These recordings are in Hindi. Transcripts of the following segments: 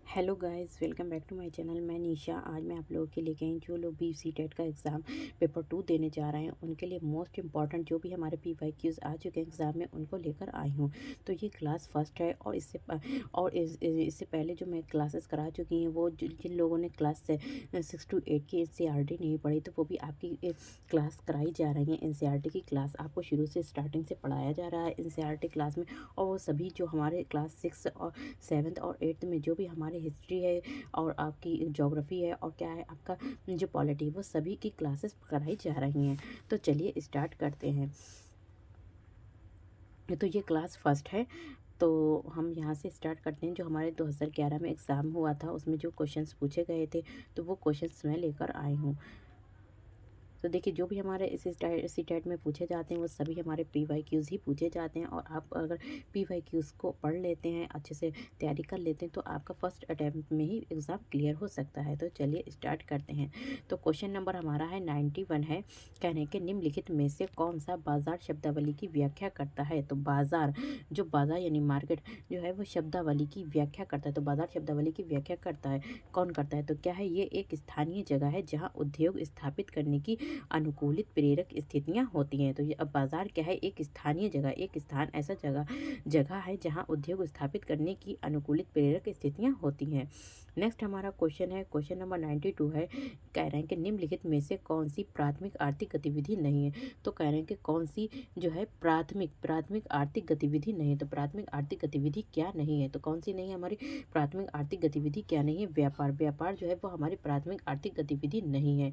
Hello guys, welcome back to my channel. मैं निशा। आज मैं आप लोगों के लेके आई जो लोग बी सी टेट का एग्ज़ाम पेपर 2 देने जा रहे हैं उनके लिए मोस्ट इंपॉर्टेंट जो भी हमारे पी वाई क्यूज़ आ चुके हैं एग्ज़ाम में उनको लेकर आई हूँ। तो ये क्लास फर्स्ट है और इससे पहले जो मैं क्लासेस करा चुकी हैं वो जिन लोगों ने क्लास से 6 to 8 की NCERT नहीं पढ़ी तो वो भी आपकी क्लास कराई जा रही है। NCERT की क्लास आपको शुरू से स्टार्टिंग से पढ़ाया जा रहा है NCERT क्लास में। और वो सभी जो हमारे क्लास 6 और 7th और 8th में जो भी हमारे हिस्ट्री है और आपकी ज्योग्राफी है और क्या है आपका जो पॉलिटी, वो सभी की क्लासेस कराई जा रही हैं। तो चलिए स्टार्ट करते हैं। तो ये क्लास फर्स्ट है। तो हम यहाँ से स्टार्ट करते हैं। जो हमारे 2011 में एग्ज़ाम हुआ था उसमें जो क्वेश्चंस पूछे गए थे तो वो क्वेश्चंस मैं लेकर आई हूँ। तो देखिए, जो भी हमारे इस सी टेट में पूछे जाते हैं वो सभी हमारे पी वाई क्यूज़ ही पूछे जाते हैं। और आप अगर पी वाई क्यूज़ को पढ़ लेते हैं, अच्छे से तैयारी कर लेते हैं तो आपका फर्स्ट अटैम्प्ट में ही एग्ज़ाम क्लियर हो सकता है। तो चलिए स्टार्ट करते हैं। तो क्वेश्चन नंबर हमारा है 91 है। कहने के निम्नलिखित में से कौन सा बाजार शब्दावली की व्याख्या करता है। तो बाजार, जो बाजार यानी मार्केट जो है वो शब्दावली की व्याख्या करता है। तो बाजार शब्दावली की व्याख्या करता है, कौन करता है? तो क्या है, ये एक स्थानीय जगह है जहाँ उद्योग स्थापित करने की अनुकूलित प्रेरक स्थितियां होती हैं। तो ये अब बाजार क्या है, एक स्थानीय जगह, एक स्थान ऐसा जगह जगह है जहां उद्योग स्थापित करने की अनुकूलित प्रेरक स्थितियां होती हैं। नेक्स्ट हमारा क्वेश्चन है, क्वेश्चन नंबर 92 है। कह रहे हैं कि निम्नलिखित में से कौन सी प्राथमिक आर्थिक गतिविधि नहीं है। तो कह रहे हैं कि कौन सी जो है प्राथमिक आर्थिक गतिविधि नहीं है। तो प्राथमिक आर्थिक गतिविधि क्या नहीं है? तो कौन सी नहीं है हमारी प्राथमिक आर्थिक गतिविधि? क्या नहीं है? व्यापार। व्यापार जो है वो हमारी प्राथमिक आर्थिक गतिविधि नहीं है।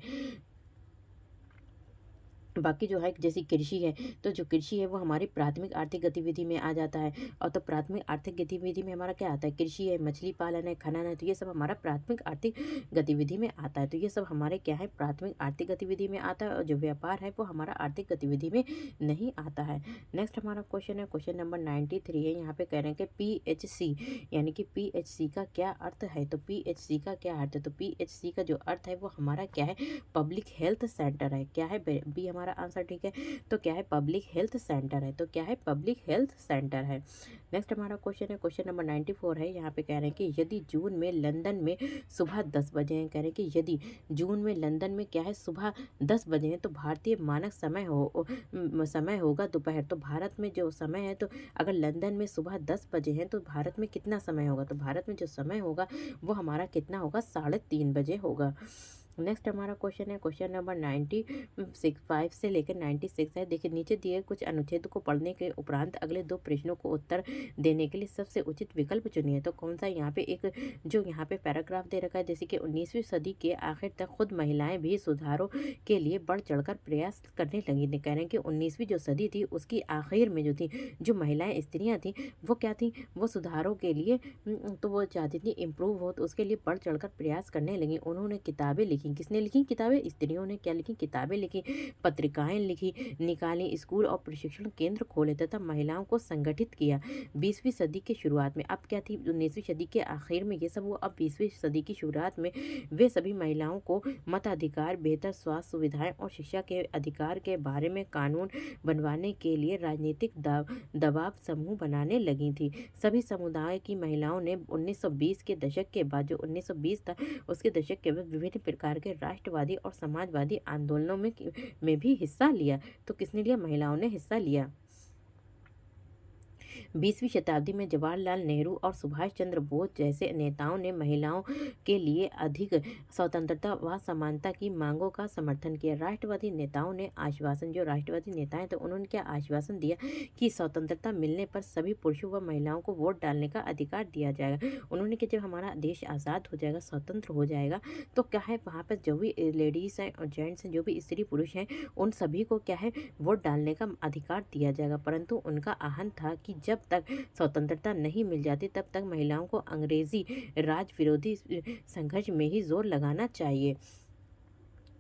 बाकी जो है जैसे कृषि है, तो जो कृषि है वो हमारी प्राथमिक आर्थिक गतिविधि में आ जाता है। और तो प्राथमिक आर्थिक गतिविधि में हमारा क्या आता है? कृषि है, मछली पालन है, खनन है। तो ये सब हमारा प्राथमिक आर्थिक गतिविधि में आता है। तो ये सब हमारे क्या है, प्राथमिक आर्थिक गतिविधि में आता है। और जो व्यापार है वो हमारा आर्थिक गतिविधि में नहीं आता है। नेक्स्ट हमारा क्वेश्चन है, क्वेश्चन नंबर 93 है। यहाँ पे कह रहे हैं कि PHC यानी कि PHC का क्या अर्थ है। तो PHC का क्या अर्थ है? तो PHC का जो अर्थ है वो हमारा क्या है, पब्लिक हेल्थ सेंटर है। क्या है बी हमारा आंसर? ठीक है। तो क्या है, पब्लिक हेल्थ सेंटर है। तो क्या है, पब्लिक हेल्थ सेंटर है। नेक्स्ट हमारा क्वेश्चन है, क्वेश्चन नंबर 94 है। यहाँ पे कह रहे हैं कि यदि जून में लंदन में सुबह 10 बजे हैं, कह रहे हैं कि यदि जून में लंदन में क्या है, सुबह 10 बजे हैं तो भारतीय मानक समय होगा दोपहर। तो भारत में जो समय है, तो अगर लंदन में सुबह 10 बजे हैं तो भारत में कितना समय होगा? तो भारत में जो समय होगा वो हमारा कितना होगा? 3:30 बजे होगा। नेक्स्ट हमारा क्वेश्चन है, क्वेश्चन नंबर 95 से लेकर 96 है। देखिए, नीचे दिए कुछ अनुच्छेद को पढ़ने के उपरांत अगले दो प्रश्नों को उत्तर देने के लिए सबसे उचित विकल्प चुनिए। तो कौन सा यहाँ पे एक जो यहाँ पे पैराग्राफ दे रखा है, जैसे कि 19वीं सदी के आखिर तक खुद महिलाएं भी सुधारों के लिए बढ़ चढ़कर प्रयास करने लगी। कह रहे हैं कि 19वीं जो सदी थी उसकी आखिर में जो थी, जो महिलाएं स्त्रियां थी वो क्या थी, वो सुधारों के लिए तो वो चाहती थी इम्प्रूव हो, तो उसके लिए बढ़ चढ़कर प्रयास करने लगी। उन्होंने किताबें लिखी। किसने लिखी किताबें? स्त्रियों ने क्या लिखी? किताबें लिखी, पत्रिकाएं लिखी, निकाली, स्कूल और प्रशिक्षण केंद्र खोले तथा महिलाओं को संगठित किया। 20वीं सदी के शुरुआत में, अब क्या थी 19वीं सदी के आखिर में ये सब हुआ। अब 20वीं सदी की शुरुआत में वे सभी महिलाओं को मताधिकार, बेहतर स्वास्थ्य सुविधाएं और शिक्षा के अधिकार के बारे में कानून बनवाने के लिए राजनीतिक दबाव समूह बनाने लगी थी। सभी समुदाय की महिलाओं ने 1920 के दशक के बाद, जो 1920 था उसके दशक के बाद विभिन्न प्रकार के राष्ट्रवादी और समाजवादी आंदोलनों में भी हिस्सा लिया। तो किसने लिया? महिलाओं ने हिस्सा लिया। 20वीं शताब्दी में जवाहरलाल नेहरू और सुभाष चंद्र बोस जैसे नेताओं ने महिलाओं के लिए अधिक स्वतंत्रता व समानता की मांगों का समर्थन किया। राष्ट्रवादी नेताओं ने आश्वासन, जो राष्ट्रवादी नेता हैं तो उन्होंने क्या आश्वासन दिया कि स्वतंत्रता मिलने पर सभी पुरुषों व महिलाओं को वोट डालने का अधिकार दिया जाएगा। उन्होंने कि जब हमारा देश आज़ाद हो जाएगा, स्वतंत्र हो जाएगा, तो क्या है वहाँ पर जो भी लेडीज़ हैं और जेंट्स हैं, जो भी स्त्री पुरुष हैं, उन सभी को क्या है वोट डालने का अधिकार दिया जाएगा। परंतु उनका आहन था कि जब तक स्वतंत्रता नहीं मिल जाती तब तक महिलाओं को अंग्रेजी राज विरोधी संघर्ष में ही जोर लगाना चाहिए।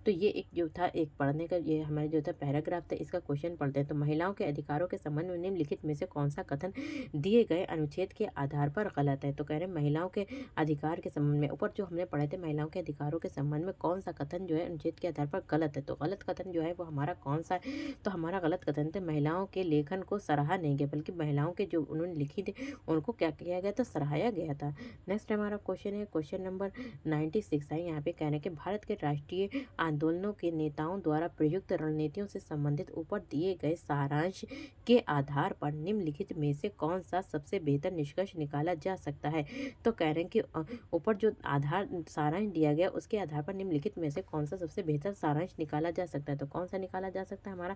तो ये एक जो था एक पढ़ने का ये हमारे जो था पैराग्राफ था, इसका क्वेश्चन पढ़ते हैं। तो महिलाओं के अधिकारों के संबंध में निम्नलिखित में से कौन सा कथन दिए गए अनुच्छेद के आधार पर गलत है? तो कह रहे हैं महिलाओं के अधिकार के संबंध में ऊपर जो हमने पढ़े थे महिलाओं के अधिकारों के संबंध में कौन सा कथन जो है अनुच्छेद के आधार पर गलत है? तो गलत कथन जो है वो हमारा कौन सा है? तो हमारा गलत कथन थे महिलाओं के लेखन को सराहा नहीं गया, बल्कि महिलाओं के जो उन्होंने लिखी थी उनको क्या किया गया था? सराहाया गया था। नेक्स्ट हमारा क्वेश्चन है क्वेश्चन नंबर 96 है। यहाँ पे कह रहे हैं कि भारत के राष्ट्रीय आंदोलनों के नेताओं द्वारा प्रयुक्त रणनीतियों से संबंधित ऊपर दिए गए सारांश के आधार पर निम्नलिखित में से कौन सा सबसे बेहतर निष्कर्ष निकाला जा सकता है? तो कह रहे हैं कि ऊपर जो आधार सारांश दिया गया उसके आधार पर निम्नलिखित में से कौन सा सबसे बेहतर सारांश निकाला जा सकता है? तो कौन सा निकाला जा सकता है हमारा?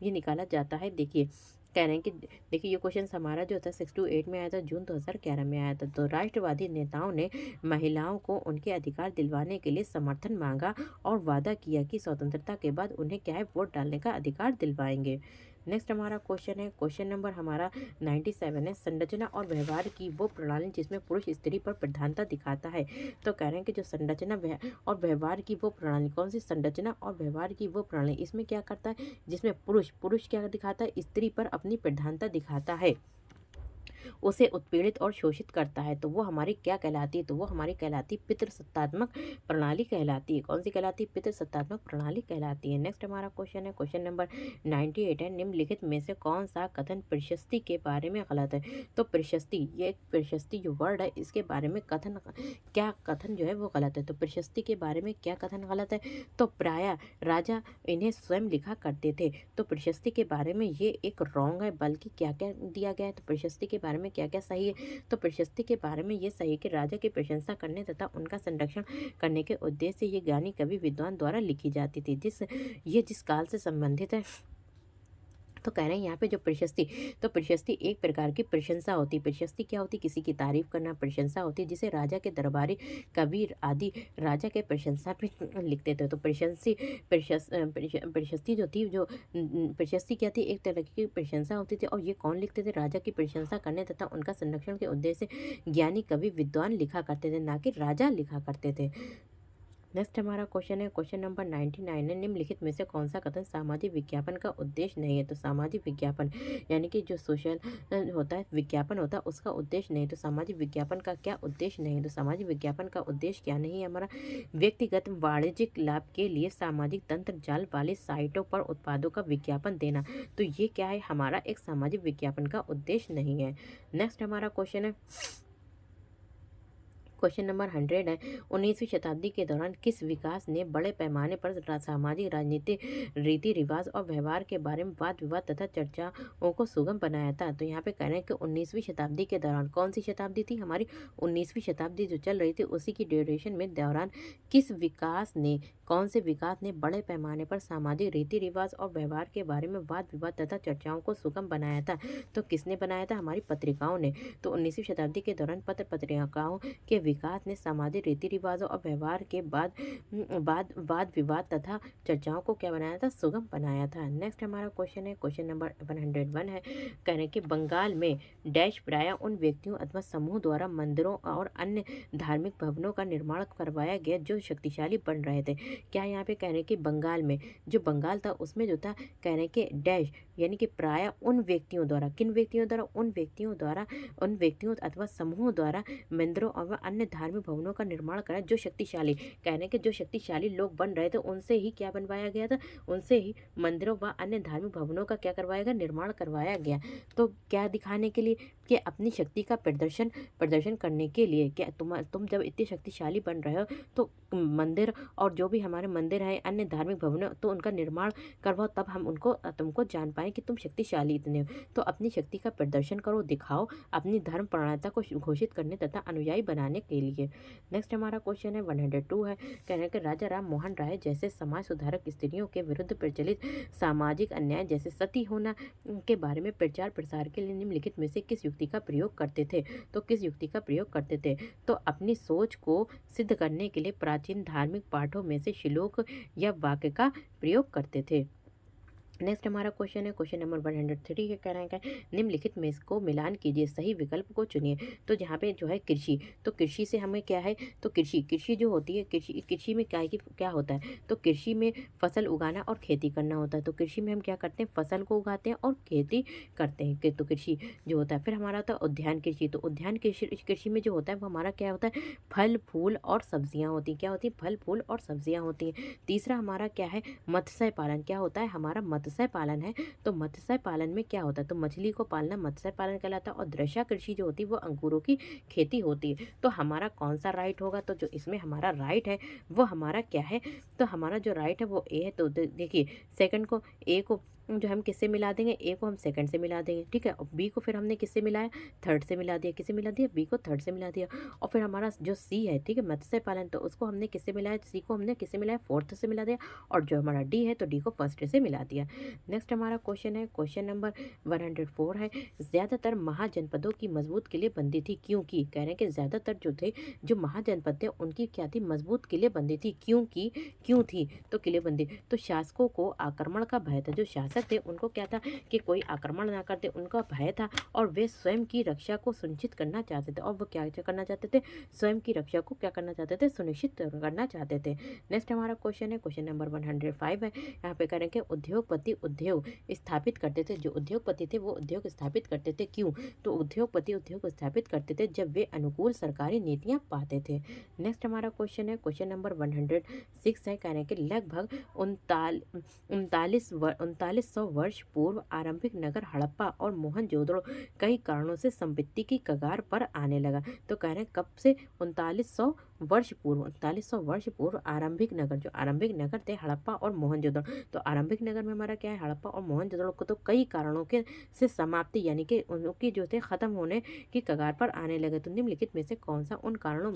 ये निकाला जाता है, देखिए कह रहे हैं कि देखिए ये क्वेश्चन हमारा जो था 6 to 8 में आया था, जून 2011 में आया था। तो राष्ट्रवादी नेताओं ने महिलाओं को उनके अधिकार दिलवाने के लिए समर्थन मांगा और वादा किया कि स्वतंत्रता के बाद उन्हें क्या है वोट डालने का अधिकार दिलवाएंगे। नेक्स्ट हमारा क्वेश्चन है क्वेश्चन नंबर हमारा 97 है। संरचना और व्यवहार की वो प्रणाली जिसमें पुरुष स्त्री पर प्रधानता दिखाता है। तो कह रहे हैं कि जो संरचना और व्यवहार की वो प्रणाली, कौन सी संरचना और व्यवहार की वो प्रणाली, इसमें क्या करता है? जिसमें पुरुष पुरुष क्या दिखाता है? स्त्री पर अपनी प्रधानता दिखाता है, उसे उत्पीड़ित और शोषित करता है। तो वो हमारी क्या कहलाती है? तो वो हमारी कहलाती पितृसत्तात्मक प्रणाली कहलाती है। कौन सी कहलाती है? पितृसत्तात्मक प्रणाली कहलाती है। नेक्स्ट हमारा क्वेश्चन है क्वेश्चन नंबर 98 है। निम्नलिखित में से कौन सा कथन प्रशस्ति के बारे में गलत है? तो प्रशस्ति, ये एक प्रशस्ति जो वर्ड है इसके बारे में कथन क्या कथन जो है वो गलत है? तो प्रशस्ति के बारे में क्या कथन गलत है? तो प्रायः राजा इन्हें स्वयं लिखा करते थे। तो प्रशस्ति के बारे में ये एक रॉन्ग है, बल्कि क्या क्या दिया गया है? तो प्रशस्ति के बारे में क्या क्या सही है? तो प्रशस्ति के बारे में ये सही है कि राजा की प्रशंसा करने तथा उनका संरक्षण करने के उद्देश्य से ये ज्ञानी कवि विद्वान द्वारा लिखी जाती थी। जिस काल से संबंधित है। तो कह रहे हैं यहाँ पे जो प्रशस्ति, तो प्रशस्ति एक प्रकार की प्रशंसा होती है। प्रशस्ति क्या होती है? किसी की तारीफ करना प्रशंसा होती है, जिसे राजा के दरबारी कवि आदि राजा के प्रशंसा पे लिखते थे। तो प्रशस्ति जो थी जो प्रशस्ति क्या थी? एक तरह की प्रशंसा होती थी, और ये कौन लिखते थे? राजा की प्रशंसा करने तथा उनका संरक्षण के उद्देश्य से ज्ञानी कवि विद्वान लिखा करते थे, ना कि राजा लिखा करते थे। नेक्स्ट हमारा क्वेश्चन है क्वेश्चन नंबर 99 है। निम्नलिखित में से कौन सा कथन सामाजिक विज्ञापन का उद्देश्य नहीं है? तो सामाजिक विज्ञापन यानी कि जो सोशल होता है विज्ञापन होता है उसका उद्देश्य नहीं। तो सामाजिक विज्ञापन का क्या उद्देश्य नहीं? तो सामाजिक विज्ञापन का उद्देश्य क्या नहीं है हमारा? व्यक्तिगत वाणिज्यिक लाभ के लिए सामाजिक तंत्र जाल वाली साइटों पर उत्पादों का विज्ञापन देना। तो ये क्या है? हमारा एक सामाजिक विज्ञापन का उद्देश्य नहीं है। नेक्स्ट हमारा क्वेश्चन है क्वेश्चन नंबर 100 है। 19वीं शताब्दी के दौरान किस विकास ने बड़े पैमाने पर सामाजिक राजनीतिक रीति रिवाज और व्यवहार के बारे में वाद विवाद तथा चर्चाओं को सुगम बनाया था? तो यहाँ पे कह रहे हैं कि 19वीं शताब्दी के दौरान, कौन सी शताब्दी थी हमारी? 19वीं शताब्दी जो चल रही थी उसी की ड्यूरेशन में दौरान किस विकास ने, कौन से विकास ने बड़े पैमाने पर सामाजिक रीति रिवाज और व्यवहार के बारे में वाद विवाद तथा चर्चाओं को सुगम बनाया था? तो किसने बनाया था? हमारी पत्रिकाओं ने। तो 19वीं शताब्दी के दौरान पत्र पत्रिकाओं के विकास ने सामाजिक रीति रिवाजों और व्यवहार के बाद वाद विवाद तथा चर्चाओं को क्या बनाया था? सुगम बनाया था। नेक्स्ट हमारा क्वेश्चन है क्वेश्चन नंबर 101 है। कह रहे हैं कि बंगाल में डैश प्राय उन व्यक्तियों अथवा समूह द्वारा मंदिरों और अन्य धार्मिक भवनों का निर्माण करवाया गया जो शक्तिशाली बन रहे थे। क्या यहाँ पे कह रहे हैं कि बंगाल में, जो बंगाल था उसमें जो था कह रहे हैं कि डैश यानी कि प्राय उन व्यक्तियों द्वारा, किन व्यक्तियों द्वारा? उन व्यक्तियों अथवा समूहों द्वारा मंदिरों और अन्य धार्मिक भवनों का निर्माण करा जो शक्तिशाली, कहने के जो शक्तिशाली लोग बन रहे थे उनसे ही क्या बनवाया गया था? उनसे ही मंदिरों व अन्य धार्मिक भवनों का क्या करवाया गया? निर्माण करवाया गया। तो क्या दिखाने के लिए? कि अपनी शक्ति का प्रदर्शन करने के लिए। क्या तुम जब इतने शक्तिशाली बन रहे हो तो मंदिर और जो भी हमारे मंदिर है अन्य धार्मिक भवन तो उनका निर्माण करवाओ, तब हम तुमको जान पाए कि तुम शक्तिशाली इतने हो। तो अपनी शक्ति का प्रदर्शन करो, दिखाओ अपनी धर्म प्रणालिता को घोषित करने तथा अनुयायी बनाने के लिए। नेक्स्ट हमारा क्वेश्चन है 102 है। कह रहे हैं कि राजा राम मोहन राय जैसे समाज सुधारक स्त्रियों के विरुद्ध प्रचलित सामाजिक अन्याय जैसे सती होना के बारे में प्रचार प्रसार के लिए निम्नलिखित में से किस युक्ति का प्रयोग करते थे? तो किस युक्ति का प्रयोग करते थे? तो अपनी सोच को सिद्ध करने के लिए प्राचीन धार्मिक पाठों में से श्लोक या वाक्य का प्रयोग करते थे। नेक्स्ट हमारा क्वेश्चन है क्वेश्चन नंबर 103 के कहना है निम्नलिखित में इसको मिलान कीजिए सही विकल्प को चुनिए। तो जहाँ पे जो है कृषि, तो कृषि से हमें क्या है, तो कृषि कृषि जो होती है, कृषि कृषि में क्या है कि क्या होता है, तो कृषि में फसल उगाना और खेती करना होता है। तो कृषि में हम क्या करते हैं, फसल को उगाते हैं और खेती करते हैं तो कृषि जो होता है। फिर हमारा होता है उद्यान कृषि, तो उद्यान कृषि कृषि में जो होता है वो हमारा क्या होता है, फल फूल और सब्जियाँ होती हैं। क्या होती है, फल फूल और सब्जियाँ होती हैं। तीसरा हमारा क्या है, मत्स्य पालन। क्या होता है, हमारा मत्स्य पालन है। तो मत्स्य पालन में क्या होता है, तो मछली को पालना मत्स्य पालन कहलाता है। और दृश्य कृषि जो होती है वो अंगूरों की खेती होती है। तो हमारा कौन सा राइट होगा, तो जो इसमें हमारा राइट है वो हमारा क्या है, तो हमारा जो राइट है वो ए है। तो देखिए सेकंड को, ए को जो हम किससे मिला देंगे, ए को हम सेकंड से मिला देंगे, ठीक है। और बी को फिर हमने किससे मिलाया, थर्ड से मिला दिया। किससे मिला दिया, बी को थर्ड से मिला दिया। और फिर हमारा जो सी है, ठीक है, मत्स्य पालन, तो उसको हमने किससे मिलाया, सी को हमने किससे मिलाया, फोर्थ से मिला दिया। और जो हमारा डी है, तो डी को फर्स्ट से मिला दिया। नेक्स्ट हमारा क्वेश्चन है क्वेश्चन नंबर 104 है ज़्यादातर महाजनपदों की मजबूत किलेबंदी थी क्योंकि, कह रहे हैं कि ज़्यादातर जो थे, जो महाजनपद थे उनकी क्या थी, मजबूत किलेबंदी थी। क्योंकि क्यों थी, तो किलेबंदी, तो शासकों को आक्रमण का भय था। जो शासक थे उनको क्या था कि कोई आक्रमण ना करते, उनका भय था। और वे स्वयं की रक्षा को सुनिश्चित करना चाहते थे। और वो क्या करना चाहते थे, स्वयं की रक्षा को क्या करना चाहते थे, सुनिश्चित करना चाहते थे। नेक्स्ट हमारा क्वेश्चन है क्वेश्चन नंबर 105 है। यहाँ पे कह रहे हैं कि उद्योगपति उद्योग स्थापित करते थे। जो उद्योगपति थे वो उद्योग स्थापित करते थे। क्यों, तो उद्योगपति उद्योग स्थापित करते थे जब वे अनुकूल सरकारी नीतियां पाते थे। नेक्स्ट हमारा क्वेश्चन है क्वेश्चन नंबर 106 है। कह रहे हैं कि लगभग उनतालीस सौ वर्ष पूर्व आरंभिक नगर हड़प्पा और मोहनजोदड़ो कई कारणों से संपत्ति की कगार पर आने लगा। तो कह रहे हैं कब से, 3900 वर्ष पूर्व आरंभिक नगर, जो आरंभिक नगर थे हड़प्पा और मोहनजोदड़ो। तो आरंभिक नगर में हमारा क्या है, हड़प्पा और मोहनजोदड़ो को तो कई कारणों के से समाप्ति यानी कि उनकी जो थे खत्म होने की कगार पर आने लगे। तो निम्नलिखित में से कौन सा उन कारणों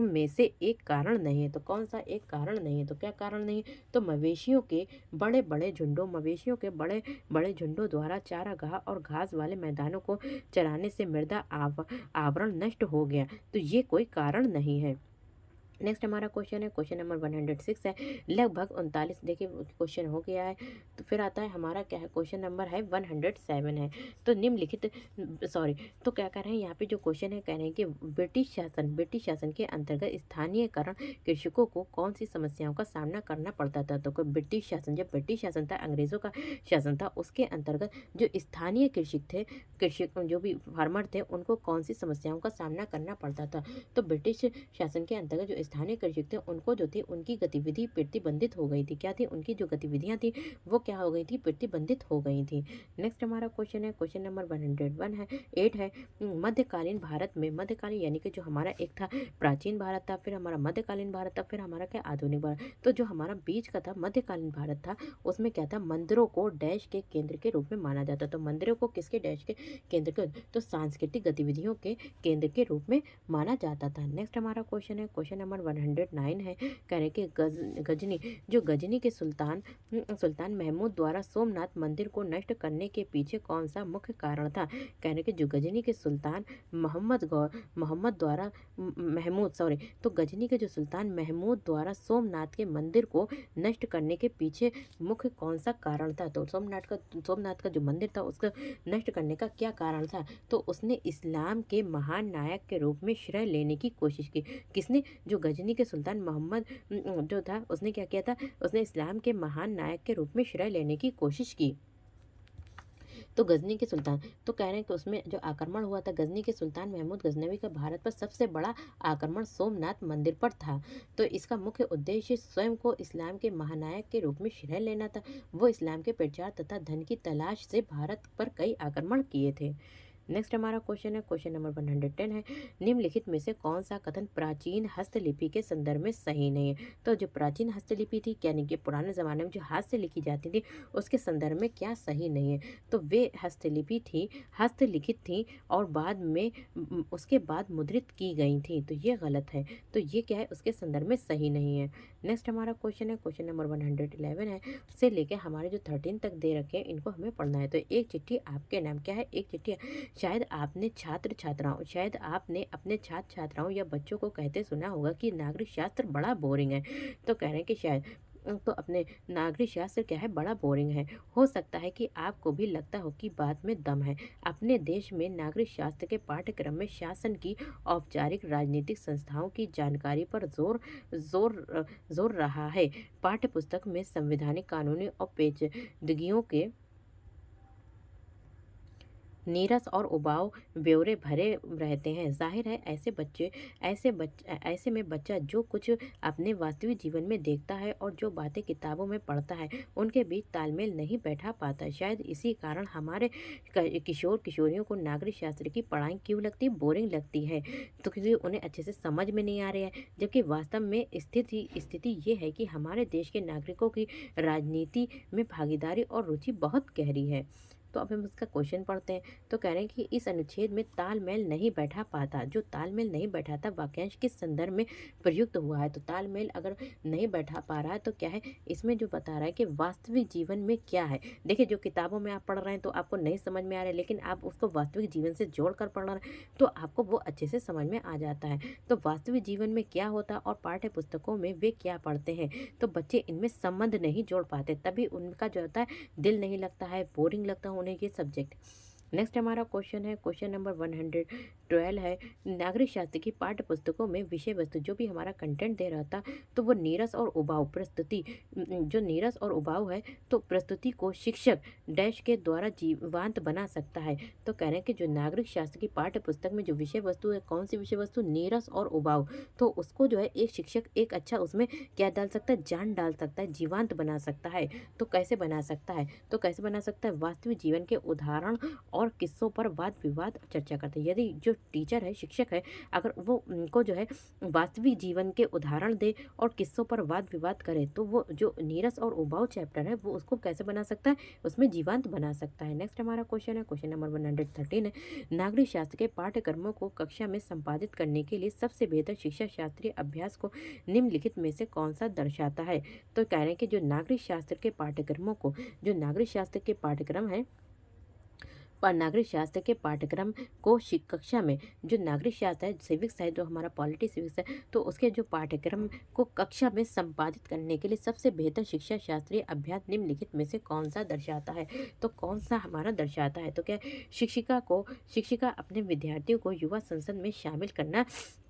में से एक कारण नहीं है। तो कौन सा एक कारण नहीं है, तो क्या कारण नहीं है, तो मवेशियों के बड़े बड़े झुंडों द्वारा चारागाह और घास वाले मैदानों को चराने से मृदा आवरण नष्ट हो गया। तो ये कोई कारण नहीं है। नेक्स्ट हमारा क्वेश्चन है क्वेश्चन नंबर 106 है लगभग 39, देखिए क्वेश्चन हो गया है। तो फिर आता है हमारा क्या है, क्वेश्चन नंबर है 107 है। तो निम्नलिखित, सॉरी, तो क्या कह रहे हैं यहाँ पे जो क्वेश्चन है, कह रहे हैं कि ब्रिटिश शासन के अंतर्गत स्थानीयकरण कृषकों को कौन सी समस्याओं का सामना करना पड़ता था। तो ब्रिटिश शासन, जब ब्रिटिश शासन था, अंग्रेजों का शासन था, उसके अंतर्गत जो स्थानीय कृषक जो भी फार्मर थे उनको कौन सी समस्याओं का सामना करना पड़ता था। तो ब्रिटिश शासन के अंतर्गत जो स्थानीय कृषक थे उनको जो थी उनकी गतिविधि प्रतिबंधित हो गई थी। क्या थी, उनकी जो गतिविधियां थी वो क्या हो गई थी, प्रतिबंधित हो गई थी। नेक्स्ट हमारा क्वेश्चन है क्वेश्चन नंबर 101 है 8 है मध्यकालीन भारत में, मध्यकालीन यानी कि जो हमारा एक था प्राचीन भारत था, फिर हमारा मध्यकालीन भारत था, फिर हमारा क्या आधुनिक भारत। तो जो हमारा बीच का था मध्यकालीन भारत था, उसमें क्या था, मंदिरों को डैश के केंद्र के रूप में माना जाता। तो मंदिरों को किसके डैश के केंद्र के, तो सांस्कृतिक गतिविधियों के केंद्र के रूप में माना जाता था। नेक्स्ट हमारा क्वेश्चन है क्वेश्चन नंबर 109 है। कह रहे कि गजनी, जो गजनी के सुल्तान महमूद द्वारा सोमनाथ मंदिर को नष्ट करने के पीछे कौन सा मुख्य कारण था। कह रहे कि जो गजनी के सुल्तान मोहम्मद द्वारा महमूद, सॉरी, तो गजनी के जो सुल्तान महमूद द्वारा सोमनाथ के मंदिर को नष्ट करने के पीछे मुख्य कौन सा कारण था। तो सोमनाथ का जो मंदिर था उसका नष्ट करने का क्या कारण था, तो उसने इस्लाम के महान नायक के रूप में श्रेय लेने की कोशिश की। किसने, जो गजनी के सुल्तान मोहम्मद जो था उसने क्या किया था, उसने इस्लाम के महान नायक के रूप में श्रेय लेने की कोशिश की। तो गजनी के सुल्तान, तो कह रहे हैं कि उसमें जो आक्रमण हुआ था गजनी के सुल्तान महमूद गजनवी का भारत पर सबसे बड़ा आक्रमण सोमनाथ मंदिर पर था। तो इसका मुख्य उद्देश्य स्वयं को इस्लाम के महानायक के रूप में श्रेय लेना था। वो इस्लाम के प्रचार तथा धन की तलाश से भारत पर कई आक्रमण किए थे। नेक्स्ट हमारा क्वेश्चन है क्वेश्चन नंबर 110 है निम्नलिखित में से कौन सा कथन प्राचीन हस्तलिपि के संदर्भ में सही नहीं है। तो जो प्राचीन हस्तलिपि थी, यानी कि पुराने ज़माने में जो हाथ से लिखी जाती थी, उसके संदर्भ में क्या सही नहीं है। तो वे हस्तलिपि थी, हस्तलिखित थी और बाद में उसके बाद मुद्रित की गई थी। तो ये गलत है। तो ये क्या है, उसके संदर्भ में सही नहीं है। नेक्स्ट हमारा क्वेश्चन है क्वेश्चन नंबर 111 है, से लेके हमारे जो 13 तक दे रखे हैं इनको हमें पढ़ना है। तो एक चिट्ठी आपके नाम, क्या है, एक चिट्ठी, शायद आपने अपने छात्र छात्राओं या बच्चों को कहते सुना होगा कि नागरिक शास्त्र बड़ा बोरिंग है। तो कह रहे हैं कि शायद तो अपने नागरिक शास्त्र क्या है बड़ा बोरिंग है। हो सकता है कि आपको भी लगता हो कि बात में दम है। अपने देश में नागरिक शास्त्र के पाठ्यक्रम में शासन की औपचारिक राजनीतिक संस्थाओं की जानकारी पर जोर रहा है। पाठ्य पुस्तक में संवैधानिक कानूनी और पेचीदगियों के नीरस और उबाऊ ब्यौरे भरे रहते हैं। ज़ाहिर है ऐसे में बच्चा जो कुछ अपने वास्तविक जीवन में देखता है और जो बातें किताबों में पढ़ता है, उनके बीच तालमेल नहीं बैठा पाता। शायद इसी कारण हमारे किशोर किशोरियों को नागरिक शास्त्र की पढ़ाई क्यों लगती बोरिंग लगती है, तो क्योंकि उन्हें अच्छे से समझ में नहीं आ रहा है। जबकि वास्तव में स्थिति ये है कि हमारे देश के नागरिकों की राजनीति में भागीदारी और रुचि बहुत गहरी है। तो अब हम इसका क्वेश्चन पढ़ते हैं। तो कह रहे हैं कि इस अनुच्छेद में तालमेल नहीं बैठा पाता। जो तालमेल नहीं बैठाता वाक्यांश किस संदर्भ में प्रयुक्त हुआ है। तो तालमेल अगर नहीं बैठा पा रहा है तो क्या है, इसमें जो बता रहा है कि वास्तविक जीवन में क्या है। देखिए, जो किताबों में आप पढ़ रहे हैं तो आपको नहीं समझ में आ रहा है, लेकिन आप उसको वास्तविक जीवन से जोड़ कर पढ़ रहे हैं तो आपको वो अच्छे से समझ में आ जाता है। तो वास्तविक जीवन में क्या होता है और पाठ्य पुस्तकों में वे क्या पढ़ते हैं, तो बच्चे इनमें संबंध नहीं जोड़ पाते, तभी उनका जो होता है दिल नहीं लगता है, बोरिंग लगता है उन्हें ये सब्जेक्ट। नेक्स्ट हमारा क्वेश्चन है, क्वेश्चन नंबर 112 है। नागरिक शास्त्र की पाठ्य पुस्तकों में विषय वस्तु जो भी हमारा कंटेंट दे रहा था, तो वो नीरस और उबाऊ प्रस्तुति, जो नीरस और उबाऊ है, तो प्रस्तुति को शिक्षक डैश के द्वारा जीवांत बना सकता है। तो कह रहे हैं कि जो नागरिक शास्त्र की पाठ्य पुस्तक में जो विषय वस्तु है, कौन सी विषय वस्तु, नीरस और उबाऊ, तो उसको जो है एक शिक्षक एक अच्छा उसमें क्या डाल सकता है, जान डाल सकता है, जीवांत बना सकता है। तो कैसे बना सकता है, तो कैसे बना सकता है, वास्तविक जीवन के उदाहरण और किस्सों पर वाद विवाद चर्चा करते हैं। यदि जो टीचर है, शिक्षक है, अगर वो उनको जो है वास्तविक जीवन के उदाहरण दे और किस्सों पर वाद विवाद करे, तो वो जो नीरस और उबाऊ चैप्टर है वो उसको कैसे बना सकता है, उसमें जीवंत बना सकता है। नेक्स्ट हमारा क्वेश्चन है, क्वेश्चन नंबर 113 है। नागरिक शास्त्र के पाठ्यक्रमों को कक्षा में संपादित करने के लिए सबसे बेहतर शिक्षा शास्त्रीय अभ्यास को निम्नलिखित में से कौन सा दर्शाता है। तो कह रहे हैं कि जो नागरिक शास्त्र के पाठ्यक्रमों को, जो नागरिक शास्त्र के पाठ्यक्रम है, पर नागरिक शास्त्र के पाठ्यक्रम को कक्षा में, जो नागरिक शास्त्र है, सिविक्स है, जो हमारा पॉलिटी सिविक्स है, तो उसके जो पाठ्यक्रम को कक्षा में संपादित करने के लिए सबसे बेहतर शिक्षा शास्त्रीय अभ्यास निम्नलिखित में से कौन सा दर्शाता है। तो कौन सा हमारा दर्शाता है, तो क्या शिक्षिका अपने विद्यार्थियों को युवा संसद में शामिल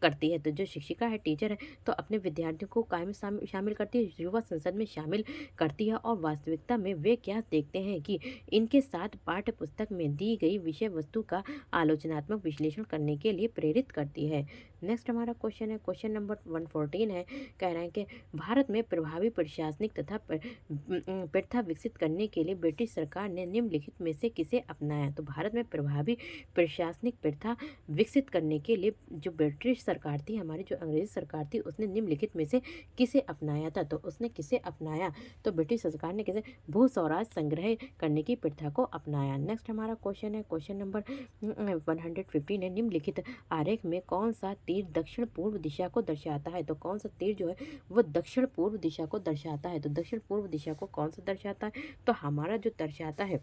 करती है। तो जो शिक्षिका है, टीचर है, तो अपने विद्यार्थियों को काय में शामिल करती है, युवा संसद में शामिल करती है। और वास्तविकता में वे क्या देखते हैं कि इनके साथ पाठ्य पुस्तक में दी गई विषय वस्तु का आलोचनात्मक विश्लेषण करने के लिए प्रेरित करती है। नेक्स्ट हमारा क्वेश्चन है, क्वेश्चन नंबर 114 है। कह रहे हैं कि भारत में प्रभावी प्रशासनिक तथा प्रथा विकसित करने के लिए ब्रिटिश सरकार ने निम्नलिखित में से किसे अपनाया। तो भारत में प्रभावी प्रशासनिक प्रथा विकसित करने के लिए जो ब्रिटिश सरकार थी, हमारी जो अंग्रेजी सरकार थी, उसने निम्नलिखित में से किसे अपनाया था। तो उसने किसे अपनाया, तो ब्रिटिश सरकार ने किसे, भू स्वराज संग्रह करने की प्रथा को अपनाया। नेक्स्ट हमारा क्वेश्चन है, क्वेश्चन नंबर 115 है। निम्नलिखित आरेख में कौन सा तीर दक्षिण पूर्व दिशा को दर्शाता है। तो कौन सा तीर जो है वो दक्षिण पूर्व दिशा को दर्शाता है। तो दक्षिण पूर्व दिशा को कौन सा दर्शाता है, तो हमारा जो दर्शाता है,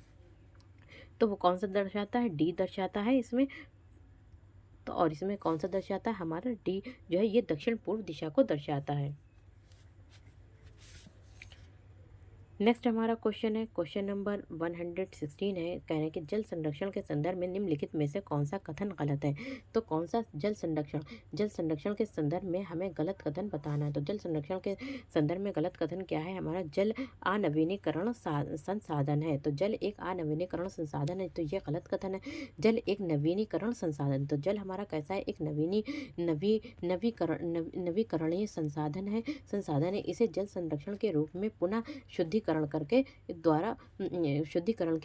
तो वो कौन सा दर्शाता है, डी दर्शाता है इसमें। तो और इसमें कौन सा दर्शाता है, हमारा डी जो है ये दक्षिण पूर्व दिशा को दर्शाता है। नेक्स्ट हमारा क्वेश्चन है, क्वेश्चन नंबर 116 है। कह रहे हैं कि जल संरक्षण के संदर्भ में निम्नलिखित में से कौन सा कथन गलत है। तो कौन सा जल संरक्षण के संदर्भ में हमें गलत कथन बताना है। तो जल संरक्षण के संदर्भ में गलत कथन क्या है, हमारा जल अनवीनीकरण संसाधन है। तो जल एक अनवीनीकरण संसाधन है, तो ये गलत कथन है। जल एक नवीनीकरण संसाधन, तो जल हमारा कैसा है, एक नवीकरणीय संसाधन है। इसे जल संरक्षण के रूप में पुनः शुद्धिकरण के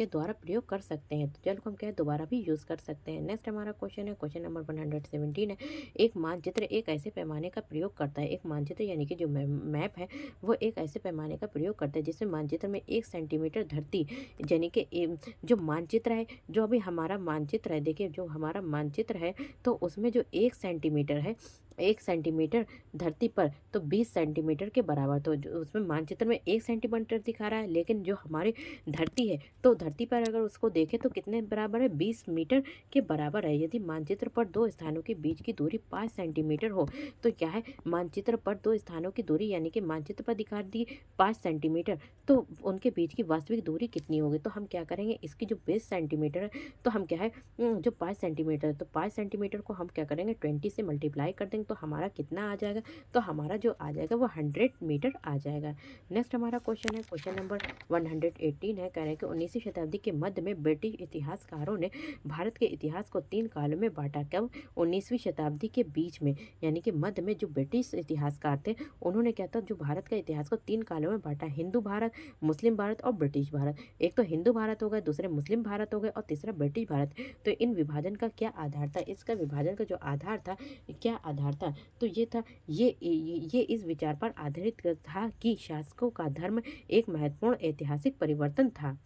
द्वारा प्रयोग कर सकते हैं। तो जल को हम क्या है, दोबारा भी यूज कर सकते हैं। नेक्स्ट हमारा क्वेश्चन है, क्वेश्चन नंबर 117 है। एक मानचित्र एक ऐसे पैमाने का प्रयोग करता है। एक मानचित्र यानी कि जो मैप है, वो एक ऐसे पैमाने का प्रयोग करता है जिसमें मानचित्र में 1 सेंटीमीटर धरती, यानी कि जो मानचित्र है, जो अभी हमारा मानचित्र है, देखिए जो हमारा मानचित्र है, तो उसमें जो 1 सेंटीमीटर है, 1 सेंटीमीटर धरती पर तो 20 सेंटीमीटर के बराबर। तो जो उसमें मानचित्र में 1 सेंटीमीटर दिखा रहा है, लेकिन जो हमारी धरती है, तो धरती पर अगर उसको देखें तो कितने बराबर है, 20 मीटर के बराबर है। यदि मानचित्र पर 2 स्थानों के बीच की दूरी 5 सेंटीमीटर हो, तो क्या है, मानचित्र पर 2 स्थानों की दूरी यानी कि मानचित्र पर दिखा दी 5 सेंटीमीटर, तो उनके बीच की वास्तविक दूरी कितनी होगी? तो हम क्या करेंगे, इसकी जो 20 सेंटीमीटर है, तो हम क्या है, जो 5 सेंटीमीटर है, तो 5 सेंटीमीटर को हम क्या करेंगे, 20 से मल्टीप्लाई कर देंगे, तो हमारा कितना आ जाएगा? तो हमारा जो आ जाएगा वो 100 मीटर आ जाएगा। नेक्स्ट हमारा क्वेश्चन है, क्वेश्चन नंबर 118 है। कह रहे हैं कि 19वीं शताब्दी के मध्य में ब्रिटिश इतिहासकारों ने भारत के इतिहास को 3 कालों में बाँटा। कब? 19वीं शताब्दी के बीच में, यानी कि मध्य में जो ब्रिटिश इतिहासकार थे, उन्होंने क्या था, जो भारत का इतिहास को 3 कालों में बाँटा। हिंदू भारत, मुस्लिम भारत और ब्रिटिश भारत। एक तो हिंदू भारत हो गए, दूसरे मुस्लिम भारत हो गए और तीसरा ब्रिटिश भारत। तो इन विभाजन का क्या आधार था? इसका विभाजन का जो आधार था, क्या आधार था? तो ये था, ये इस विचार पर आधारित था कि शासकों का धर्म एक महत्वपूर्ण ऐतिहासिक परिवर्तन था।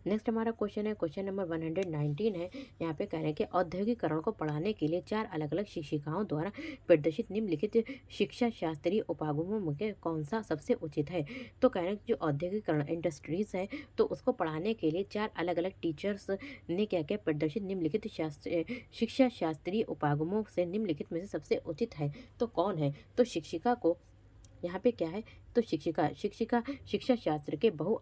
नेक्स्ट हमारा क्वेश्चन है, क्वेश्चन नंबर 119 है। यहाँ पे कह रहे हैं कि औद्योगिकरण को पढ़ाने के लिए 4 अलग-अलग शिक्षिकाओं द्वारा प्रदर्शित निम्नलिखित शिक्षा शास्त्रीय उपागमों में से कौन सा सबसे उचित है? तो कह रहे हैं कि जो औद्योगिकरण इंडस्ट्रीज़ है, तो उसको पढ़ाने के लिए 4 अलग-अलग टीचर्स ने क्या किया, प्रदर्शित निम्नलिखित शिक्षा शास्त्रीय उपागमों से निम्नलिखित में से सबसे उचित है। तो कौन है? तो शिक्षिका को यहाँ पे क्या है, तो शिक्षिका शिक्षिका शिक्षा शास्त्र के बहु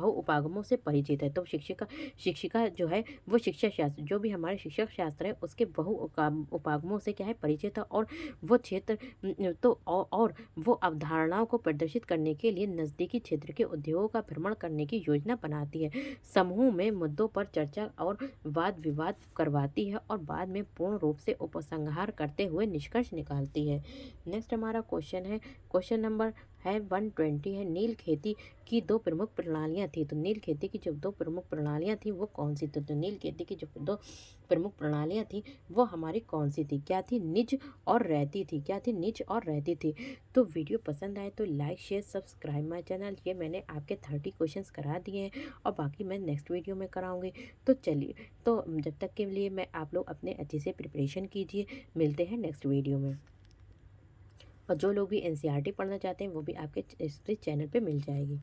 उपागमों से परिचित है। तो शिक्षिका शिक्षिका जो है वो शिक्षा शास्त्र, जो भी हमारे शिक्षक शास्त्र है, उसके उपागमों से क्या है, परिचित है। और वो क्षेत्र तो और वो अवधारणाओं को प्रदर्शित करने के लिए नज़दीकी क्षेत्र के उद्योगों का भ्रमण करने की योजना बनाती है। समूह में मुद्दों पर चर्चा और वाद विवाद करवाती है और बाद में पूर्ण रूप से उपसंहार करते हुए निष्कर्ष निकालती है। नेक्स्ट हमारा क्वेश्चन है, क्वेश्चन नंबर है 120 है। नील खेती की 2 प्रमुख प्रणालियाँ थी। तो नील खेती की जो 2 प्रमुख प्रणालियाँ थी वो कौन सी थी? तो नील खेती की जो 2 प्रमुख प्रणालियाँ थी वो हमारी कौन सी थी? क्या थी? निज और रहती थी। क्या थी? निज और रहती थी। तो वीडियो पसंद आए तो like share subscribe my channel. ये मैंने आपके 30 क्वेश्चंस करा दिए हैं और बाकी मैं नेक्स्ट वीडियो में कराऊंगी। तो चलिए, तो जब तक के लिए मैं आप लोग अपने अच्छे से प्रिपरेशन कीजिए। मिलते हैं नेक्स्ट वीडियो में। और जो लोग भी एनसीईआरटी पढ़ना चाहते हैं वो भी आपके इस चैनल पे मिल जाएगी।